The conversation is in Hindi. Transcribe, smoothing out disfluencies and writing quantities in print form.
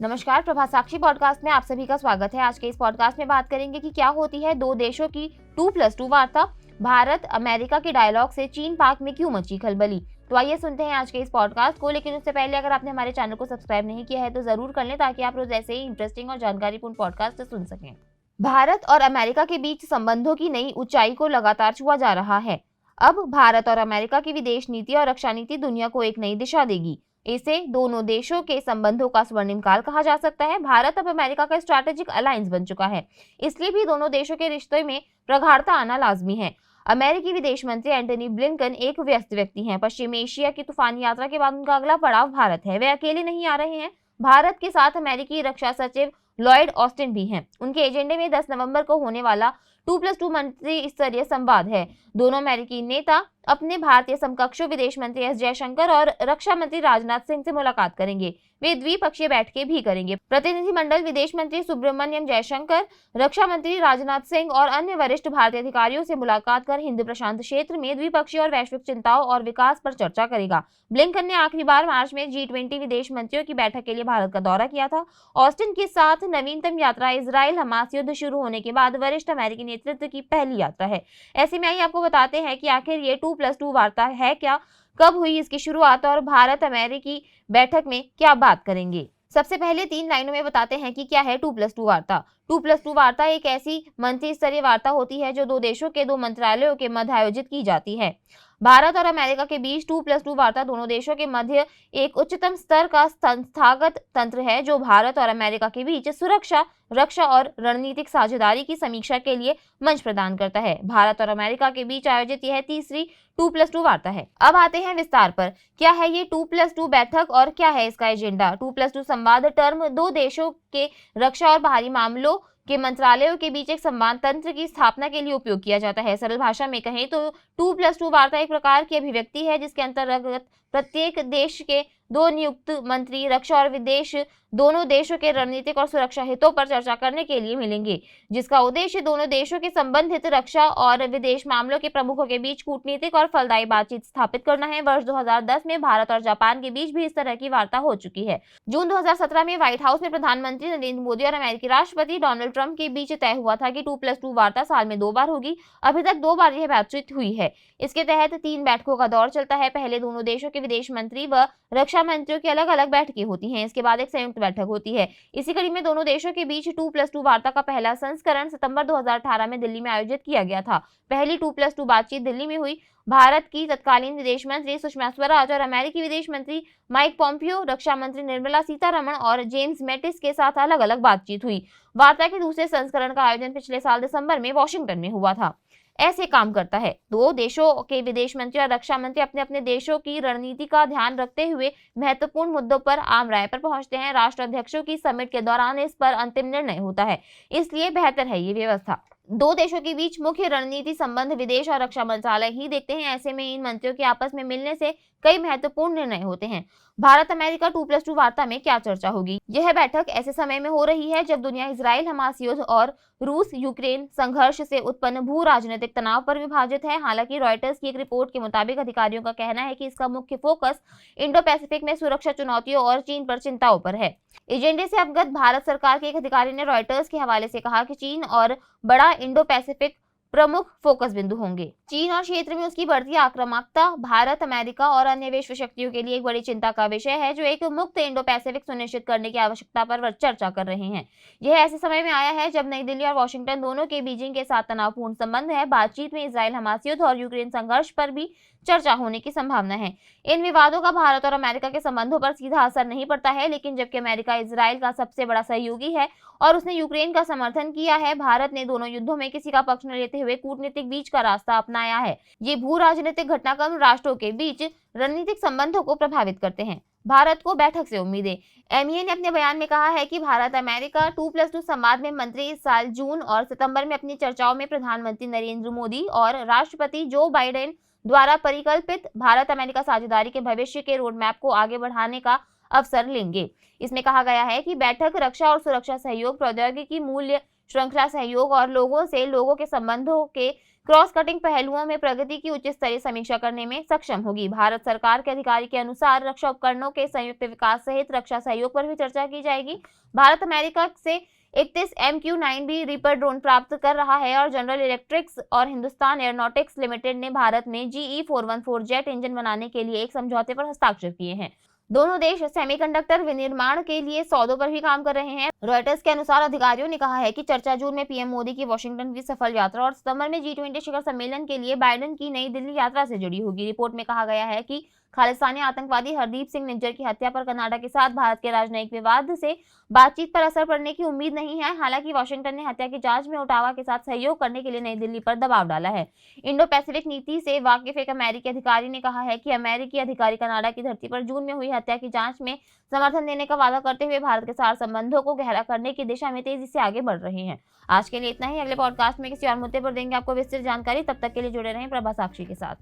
नमस्कार, प्रभा साक्षी पॉडकास्ट में आप सभी का स्वागत है। आज के इस पॉडकास्ट में बात करेंगे कि क्या होती है दो देशों की 2+2 वार्ता। भारत अमेरिका के डायलॉग से चीन पाक में क्यों मची खलबली। तो आइए सुनते हैं आज के इस पॉडकास्ट को। लेकिन उससे पहले अगर आपने हमारे चैनल को सब्सक्राइब नहीं किया है तो जरूर कर लें, ताकि आप रोज ऐसे ही इंटरेस्टिंग और जानकारीपूर्ण पॉडकास्ट सुन सकें। भारत और अमेरिका के बीच संबंधों की नई ऊंचाई को लगातार छुआ जा रहा है। अब भारत और अमेरिका की विदेश नीति और रक्षा नीति दुनिया को एक नई दिशा देगी। इसे दोनों देशों के संबंधों का स्वर्णिम काल कहा जा सकता है। भारत अब अमेरिका का स्ट्रैटेजिक अलायंस बन चुका है, इसलिए भी दोनों देशों के रिश्ते में प्रगाढ़ता आना लाजमी है। अमेरिकी विदेश मंत्री एंटनी ब्लिंकन एक व्यस्त व्यक्ति हैं। पश्चिमी एशिया की तूफानी यात्रा के बाद उनका अगला पड़ाव भारत है। वे अकेले नहीं आ रहे हैं, भारत के साथ अमेरिकी रक्षा सचिव लॉयड ऑस्टिन भी हैं। उनके एजेंडे में 10 नवंबर को होने वाला 2+2 मंत्री स्तरीय संवाद है। दोनों अमेरिकी नेता अपने भारतीय समकक्षों विदेश मंत्री एस जयशंकर और रक्षा मंत्री राजनाथ सिंह से मुलाकात करेंगे। वे द्विपक्षीय बैठकें भी करेंगे। प्रतिनिधिमंडल विदेश मंत्री सुब्रमण्यम जयशंकर, रक्षा मंत्री राजनाथ सिंह और अन्य वरिष्ठ भारतीय अधिकारियों से मुलाकात कर हिंद प्रशांत क्षेत्र में द्विपक्षीय और वैश्विक चिंताओं और विकास पर चर्चा करेगा। ब्लिंकन ने आखिरी बार मार्च में G20 विदेश मंत्रियों की बैठक के लिए भारत का दौरा किया था। ऑस्टिन के साथ नवीनतम यात्रा इजराइल हमास युद्ध शुरू होने के बाद वरिष्ठ अमेरिकी नेतृत्व की पहली यात्रा है। ऐसे में आइए आपको बताते हैं कि आखिर ये 2+2 वार्ता है क्या, कब हुई इसकी शुरुआत और भारत अमेरिकी बैठक में क्या बात करेंगे। सबसे पहले 3 लाइनों में बताते हैं कि क्या है 2+2 वार्ता। 2+2 वार्ता एक ऐसी मंत्री स्तरीय वार्ता होती है जो दो देशों के दो मंत्रालयों के मध्य आयोजित की जाती है। भारत और अमेरिका के बीच 2+2 वार्ता दोनों देशों के मध्य एक उच्चतम स्तर का संस्थागत तंत्र है, जो भारत और अमेरिका के बीच सुरक्षा, रक्षा और रणनीतिक साझेदारी की समीक्षा के लिए मंच प्रदान करता है। भारत और अमेरिका के बीच आयोजित यह तीसरी 2+2 वार्ता है। अब आते हैं विस्तार पर। क्या है ये 2+2 बैठक और क्या है इसका एजेंडा। 2+2 संवाद टर्म दो देशों के रक्षा और बाहरी मामलों के मंत्रालयों के बीच एक संवाद तंत्र की स्थापना के लिए उपयोग किया जाता है। सरल भाषा में कहें तो 2+2 वार्ता एक प्रकार की अभिव्यक्ति है जिसके अंतर्गत प्रत्येक देश के दो नियुक्त मंत्री रक्षा और विदेश दोनों देशों के रणनीतिक और सुरक्षा हितों पर चर्चा करने के लिए मिलेंगे, जिसका उद्देश्य दोनों देशों के संबंधित रक्षा और विदेश मामलों के प्रमुखों के बीच कूटनीतिक और फलदायी बातचीत स्थापित करना है। वर्ष 2010 में भारत और जापान के बीच भी इस तरह की वार्ता हो चुकी है। जून 2017 में व्हाइट हाउस में प्रधानमंत्री नरेंद्र मोदी और अमेरिकी राष्ट्रपति डोनाल्ड ट्रंप के बीच तय हुआ था कि 2+2 वार्ता साल में 2 बार होगी। अभी तक 2 बार यह बातचीत हुई है। इसके तहत 3 बैठकों का दौर चलता है। पहले दोनों देशों के विदेश मंत्री व रक्षा मंत्रियों की अलग अलग बैठकें होती हैं। इसके बाद एक संयुक्त बैठक होती है। इसी कड़ी में दोनों देशों के बीच 2+2 वार्ता का पहला संस्करण सितंबर 2018 में दिल्ली में आयोजित किया गया था। पहली 2+2 बातचीत दिल्ली में हुई। भारत की तत्कालीन विदेश मंत्री सुषमा स्वराज और अमेरिकी विदेश मंत्री माइक पॉम्पियो, रक्षा मंत्री निर्मला सीतारमण और जेम्स मैटिस के साथ अलग अलग बातचीत हुई। वार्ता के दूसरे संस्करण का आयोजन पिछले साल दिसंबर में वॉशिंगटन में हुआ था। ऐसे काम करता है। दो देशों के विदेश मंत्री और रक्षा मंत्री अपने अपने देशों की रणनीति का ध्यान रखते हुए महत्वपूर्ण मुद्दों पर आम राय पर पहुंचते हैं। राष्ट्राध्यक्षों की समिट के दौरान इस पर अंतिम निर्णय होता है, इसलिए बेहतर है ये व्यवस्था। दो देशों के बीच मुख्य रणनीति संबंध विदेश और रक्षा मंत्रालय ही देखते हैं। ऐसे में इन मंत्रियों के आपस में मिलने से कई महत्वपूर्ण निर्णय होते हैं। भारत अमेरिका 2+2 वार्ता में क्या चर्चा होगी। यह बैठक ऐसे समय में हो रही है जब दुनिया इजराइल हमास युद्ध और रूस यूक्रेन संघर्ष से उत्पन्न भू राजनीतिक तनाव पर विभाजित है। हालांकि रॉयटर्स की एक रिपोर्ट के मुताबिक अधिकारियों का कहना है कि इसका मुख्य फोकस इंडो पैसिफिक में सुरक्षा चुनौतियों और चीन पर चिंताओं पर है। एजेंडे से अवगत भारत सरकार के एक अधिकारी ने रॉयटर्स के हवाले से कहा कि चीन और बड़ा इंडो पैसिफिक प्रमुख फोकस बिंदु होंगे। चीन और क्षेत्र में उसकी बढ़ती आक्रामकता भारत, अमेरिका और अन्य विश्व शक्तियों के लिए एक बड़ी चिंता का विषय है, जो एक मुक्त इंडो पैसिफिक सुनिश्चित करने की आवश्यकता पर चर्चा कर रहे हैं। यह ऐसे समय में आया है जब नई दिल्ली और वॉशिंगटन दोनों के बीजिंग के साथ तनावपूर्ण संबंध है। बातचीत में इजराइल हमास युद्ध और यूक्रेन संघर्ष पर भी चर्चा होने की संभावना है। इन विवादों का भारत और अमेरिका के संबंधों पर सीधा असर नहीं पड़ता है, लेकिन जबकि अमेरिका इजराइल का सबसे बड़ा सहयोगी है और उसने यूक्रेन का समर्थन किया है, भारत ने दोनों युद्धों में किसी का पक्ष न लेते हुए कूटनीतिक बीच का रास्ता अपनाया है। ये भू राजनीतिक घटनाक्रम राष्ट्रों के बीच रणनीतिक संबंधों को प्रभावित करते हैं। भारत को बैठक से उम्मीदें। एमईए ने अपने बयान में कहा है कि भारत अमेरिका 2+2 संवाद में मंत्री इस साल जून और सितंबर में अपनी चर्चाओं में प्रधानमंत्री नरेंद्र मोदी और राष्ट्रपति जो बाइडेन द्वारा परिकल्पित भारत अमेरिका साझेदारी के भविष्य के रोडमैप को आगे बढ़ाने का अवसर लेंगे। इसमें कहा गया है कि बैठक रक्षा और सुरक्षा सहयोग, प्रौद्योगिकी, मूल्य श्रृंखला सहयोग और लोगों से लोगों के संबंधों के क्रॉस कटिंग पहलुओं में प्रगति की उच्च स्तरीय समीक्षा करने में सक्षम होगी। भारत सरकार के अधिकारी के अनुसार रक्षा उपकरणों के संयुक्त विकास सहित रक्षा सहयोग पर भी चर्चा की जाएगी। भारत अमेरिका से 31 MQ-9 भी रीपर ड्रोन प्राप्त कर रहा है और जनरल इलेक्ट्रिक्स और हिंदुस्तान एयरोनॉटिक्स लिमिटेड ने भारत में GE-414 जेट इंजन बनाने के लिए एक समझौते पर हस्ताक्षर किए हैं। दोनों देश सेमीकंडक्टर विनिर्माण के लिए सौदों पर भी काम कर रहे हैं। रॉयटर्स के अनुसार अधिकारियों ने कहा है कि चर्चा जून में पीएम मोदी की वॉशिंगटन की सफल यात्रा और सितंबर में G20 शिखर सम्मेलन के लिए बाइडेन की नई दिल्ली यात्रा से जुड़ी होगी। रिपोर्ट में कहा गया है कि खालिस्तानी आतंकवादी हरदीप सिंह निज्जर की हत्या पर कनाडा के साथ भारत के राजनयिक विवाद से बातचीत पर असर पड़ने की उम्मीद नहीं है। हालांकि वाशिंगटन ने हत्या की जांच में ओटावा के साथ सहयोग करने के लिए नई दिल्ली पर दबाव डाला है। इंडो पैसिफिक नीति से वाकिफ एक अमेरिकी अधिकारी ने कहा है कि अमेरिकी अधिकारी कनाडा की धरती पर जून में हुई हत्या की जांच में समर्थन देने का वादा करते हुए भारत के साथ संबंधों को गहरा करने की दिशा में तेजी से आगे बढ़ रहे हैं। आज के लिए इतना ही। अगले पॉडकास्ट में किसी और मुद्दे पर देंगे आपको विस्तृत जानकारी। तब तक के लिए जुड़े रहें प्रभा साक्षी के साथ।